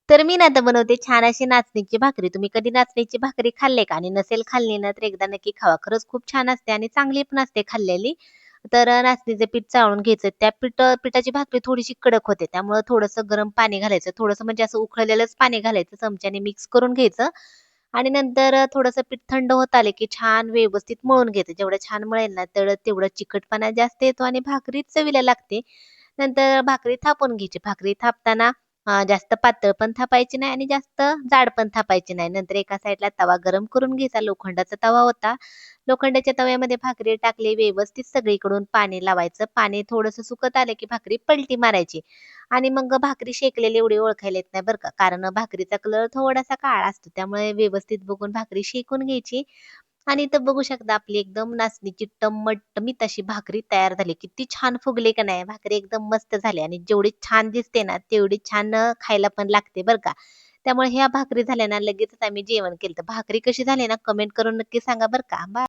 तर मी ना आता बनवते छान अशी नाचणीची भाकरी. तुम्ही कधी नाचणीची भाकरी खाल्ले का? आणि नसेल खाल्ली ना, तर एकदा नक्की खावा. खरंच खूप छान असते आणि चांगली पण असते खाल्लेली. तर नाचणीचं पीठ चाळून घ्यायचं. त्या पिठाची भाकरी थोडीशी कडक होते. त्यामुळं थोडंसं गरम पाणी घालायचं. थोडंसं म्हणजे असं उकळलेलंच पाणी घालायचं. चमच्याने मिक्स करून घ्यायचं आणि नंतर थोडंसं पीठ थंड होत आले, की छान व्यवस्थित मळून घ्यायचं. जेवढं छान मळेल ना, तेवढं चिकटपणा जास्त येतो आणि भाकरी चवीला लागते. नंतर भाकरी थापून घ्यायची. भाकरी थापताना जास्त पातळ पण थापायची नाही आणि जास्त जाड पण थापायची नाही. नंतर एका साइडला तवा गरम करून घ्यायचा. लोखंडाचा तवा होता. लोखंडाच्या तव्यामध्ये भाकरी टाकली. व्यवस्थित सगळीकडून पाणी लावायचं. पाणी थोडंसं सुकत आलं की भाकरी पलटी मारायची आणि मग भाकरी शेकलेली एवढी ओळखायला येत नाही बरं का. कारण भाकरीचा कलर थोडासा काळा असतो. त्यामुळे व्यवस्थित बघून भाकरी शेकून घ्यायची आणि इथं बघू शकता आपली एकदम नाचणीची टम्मट अशी भाकरी तयार झाली. किती छान फुगली का नाही. भाकरी एकदम मस्त झाली आणि जेवढी छान दिसते ना, तेवढी छान खायला पण लागते बरं का. त्यामुळे ह्या भाकरी झाल्या ना, लगेचच आम्ही जेवण केलं. भाकरी कशी झाली ना, कमेंट करून नक्की सांगा बरं का. बाय.